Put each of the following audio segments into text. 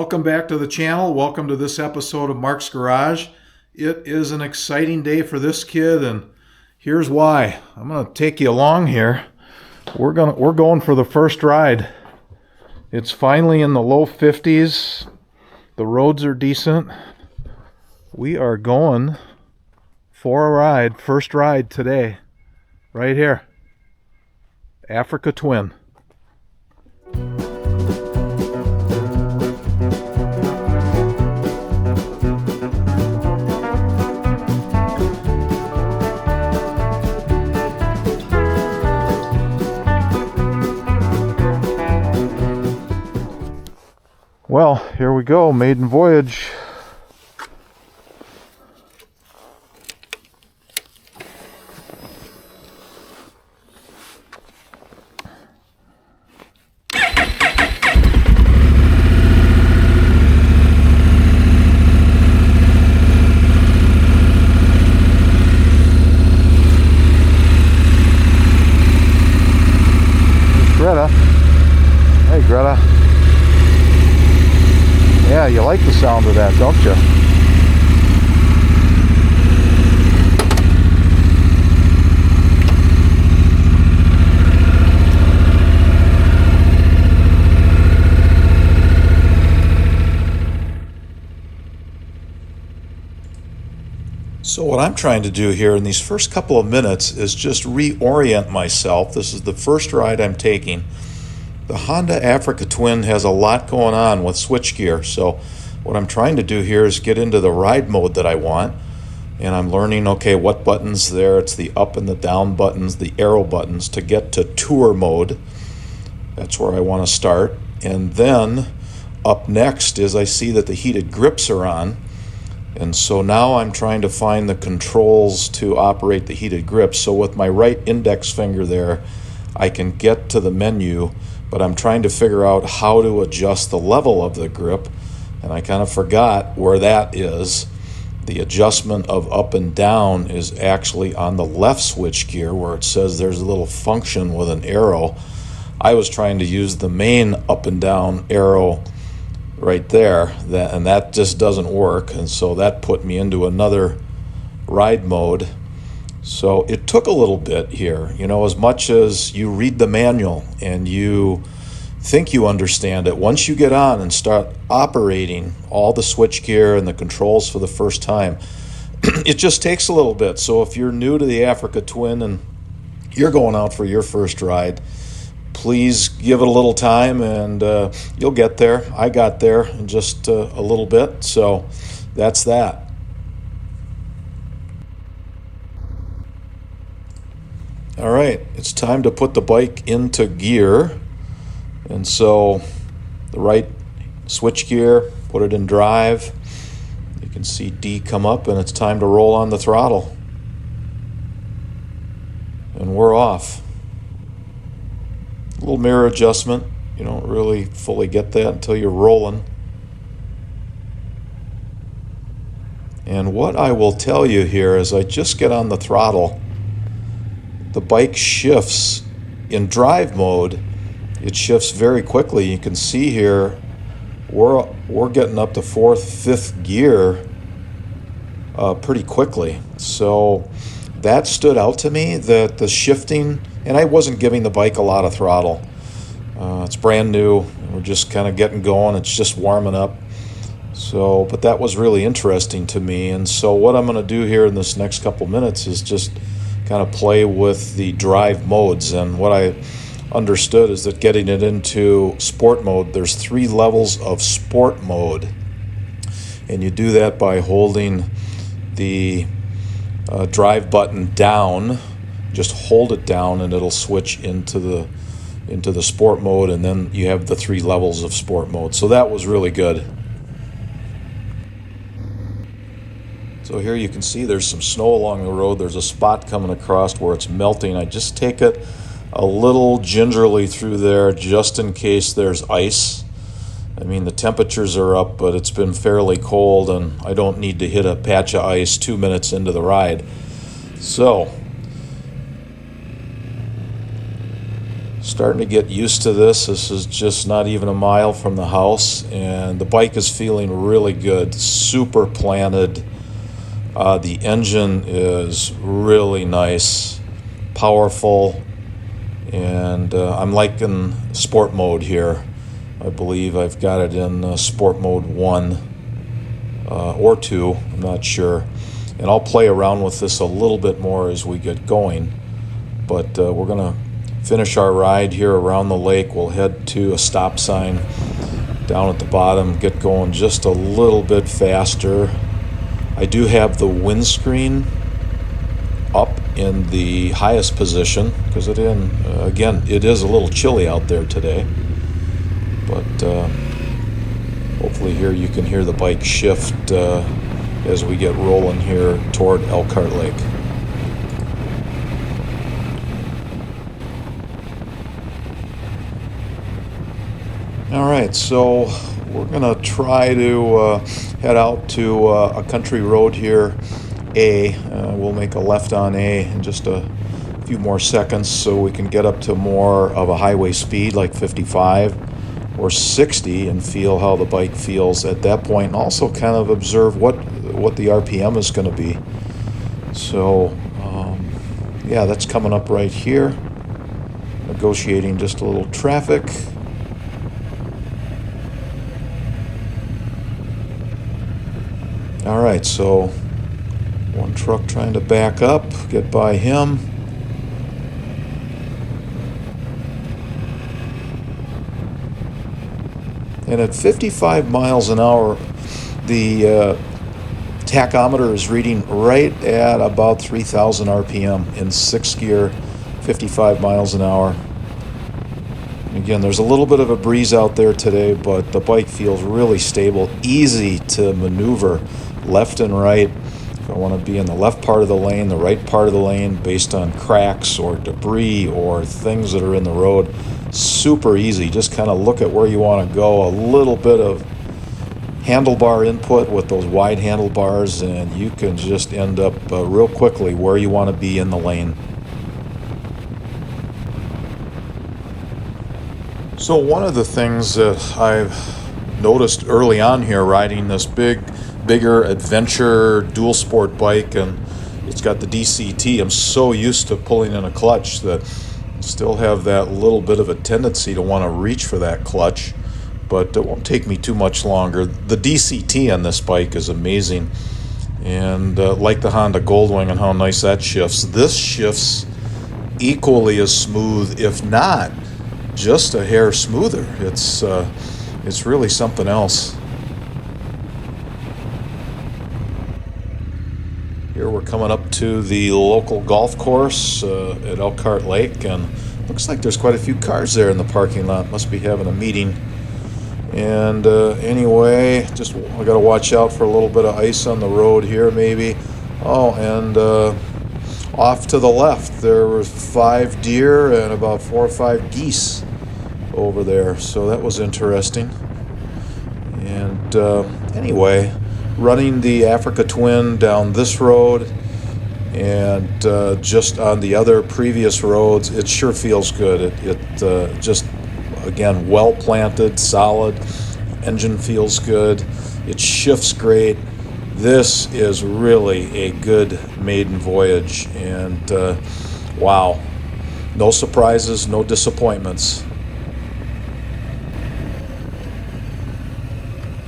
welcome back to the channel. Welcome to this episode of Mark's Garage. It is an exciting day for this kid, and here's why. I'm going to take you along here. We're going for the first ride. It's finally in the low 50s. The roads are decent. We are going for a ride, first ride today, right here. Africa Twin. Well, here we go, maiden voyage. Greta. Hey, Greta. Yeah, you like the sound of that, don't you? So what I'm trying to do here in these first couple of minutes is just reorient myself. This is the first ride I'm taking. The Honda Africa Twin has a lot going on with switchgear, so what I'm trying to do here is get into the ride mode that I want, and I'm learning, okay, what buttons there. It's the up and the down buttons, the arrow buttons to get to tour mode. That's where I want to start. And then up next is I see that the heated grips are on, and so now I'm trying to find the controls to operate the heated grips. So with my right index finger there, I can get to the menu, but I'm trying to figure out how to adjust the level of the grip, and I kind of forgot where that is. The adjustment of up and down is actually on the left switch gear where it says there's a little function with an arrow. I was trying to use the main up and down arrow right there, and that just doesn't work, and so that put me into another ride mode. So it took a little bit here, you know, as much as you read the manual and you think you understand it, once you get on and start operating all the switchgear and the controls for the first time, it just takes a little bit. So if you're new to the Africa Twin and you're going out for your first ride, please give it a little time and you'll get there. I got there in just a little bit, so that's that. All right, it's time to put the bike into gear. And so the right switch gear, put it in drive. You can see D come up, and it's time to roll on the throttle. And we're off. A little mirror adjustment. You don't really fully get that until you're rolling. And what I will tell you here is I just get on the throttle, the bike shifts in drive mode. It shifts very quickly. You can see here we're getting up to fourth, fifth gear pretty quickly. So that stood out to me, that the shifting, and I wasn't giving the bike a lot of throttle. It's brand new. We're just kind of getting going. It's just warming up. So, but that was really interesting to me. And so what I'm going to do here in this next couple minutes is just kind of play with the drive modes. And what I understood is that getting it into sport mode, there's 3 levels of sport mode, and you do that by holding the drive button down. Just hold it down and it'll switch into the sport mode, and then you have the 3 levels of sport mode. So that was really good. So here you can see there's some snow along the road. There's a spot coming across where it's melting. I just take it a little gingerly through there just in case there's ice. I mean, the temperatures are up, but it's been fairly cold, and I don't need to hit a patch of ice 2 minutes into the ride. So Starting to get used to this. This is just not even a mile from the house, and the bike is feeling really good. Super planted. The engine is really nice, powerful, and I'm liking sport mode here. I believe I've got it in sport mode 1 or 2, I'm not sure. And I'll play around with this a little bit more as we get going. But we're going to finish our ride here around the lake. We'll head to a stop sign down at the bottom, get going just a little bit faster. I do have the windscreen up in the highest position because again, it is a little chilly out there today. But hopefully here you can hear the bike shift as we get rolling here toward Elkhart Lake. All right, so we're gonna try to head out to a country road here, we'll make a left on A in just a few more seconds so we can get up to more of a highway speed like 55 or 60 and feel how the bike feels at that point, and also kind of observe what the RPM is going to be. So yeah, that's coming up right here. Negotiating just a little traffic. All right, so one truck trying to back up, get by him. And at 55 miles an hour, the tachometer is reading right at about 3,000 RPM in 6th gear, 55 miles an hour. Again, there's a little bit of a breeze out there today, but the bike feels really stable, easy to maneuver left and right. If I want to be in the left part of the lane, the right part of the lane, based on cracks or debris or things that are in the road, super easy. Just kind of look at where you want to go. A little bit of handlebar input with those wide handlebars, and you can just end up real quickly where you want to be in the lane. So one of the things that I've noticed early on here, riding this bigger adventure dual sport bike, and it's got the DCT, I'm so used to pulling in a clutch that I still have that little bit of a tendency to want to reach for that clutch, but it won't take me too much longer. The DCT on this bike is amazing, and like the Honda Goldwing and how nice that shifts, this shifts equally as smooth, if not just a hair smoother. It's really something else. Here we're coming up to the local golf course at Elkhart Lake, and looks like there's quite a few cars there in the parking lot. Must be having a meeting. And anyway, just I got to watch out for a little bit of ice on the road here, maybe. Oh, and off to the left, there were 5 deer and about 4 or 5 geese over there, so that was interesting. And anyway, running the Africa Twin down this road and just on the other previous roads, it sure feels good. It just, again, well planted, solid. Engine feels good. It shifts great. This is really a good maiden voyage, and wow, no surprises, no disappointments.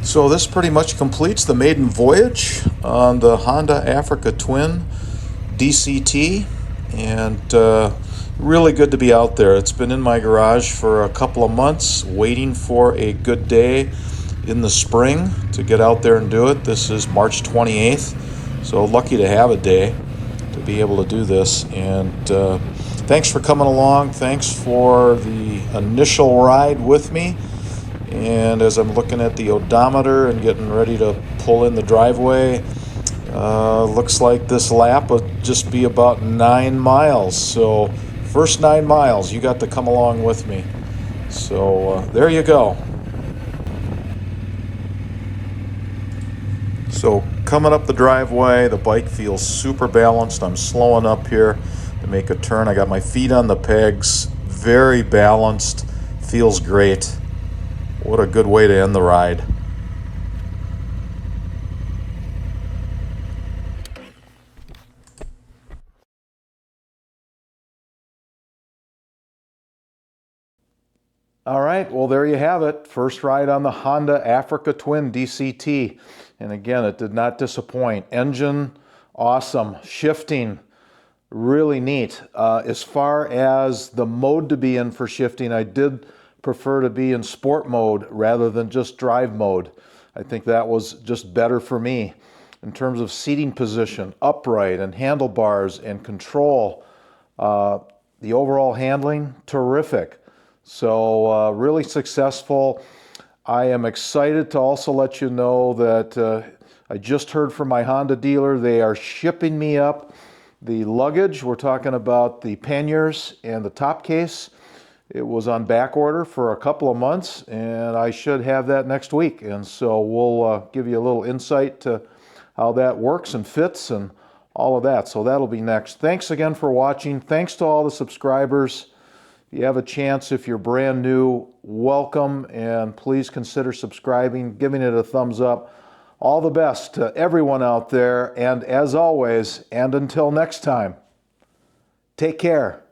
So this pretty much completes the maiden voyage on the Honda Africa Twin DCT, and really good to be out there. It's been in my garage for a couple of months, waiting for a good day in the spring to get out there and do it. This is March 28th, so lucky to have a day to be able to do this. And thanks for coming along. Thanks for the initial ride with me. And as I'm looking at the odometer and getting ready to pull in the driveway, looks like this lap will just be about 9 miles. So first 9 miles, you got to come along with me. So there you go. So coming up the driveway, the bike feels super balanced. I'm slowing up here to make a turn. I got my feet on the pegs. very balanced, feels great. What a good way to end the ride. All right, well, there you have it. First ride on the Honda Africa Twin DCT. And again, it did not disappoint. Engine, awesome. Shifting, really neat. As far as the mode to be in for shifting, I did prefer to be in sport mode rather than just drive mode. I think that was just better for me. In terms of seating position, upright and handlebars and control, the overall handling, terrific. So really successful. I am excited to also let you know that I just heard from my Honda dealer. They are shipping me up the luggage. We're talking about the panniers and the top case. It was on back order for a couple of months, and I should have that next week. And so we'll give you a little insight to how that works and fits and all of that. So that'll be next. Thanks again for watching. Thanks to all the subscribers. If you have a chance, if you're brand new, welcome, and please consider subscribing, giving it a thumbs up. All the best to everyone out there, and as always, and until next time, take care.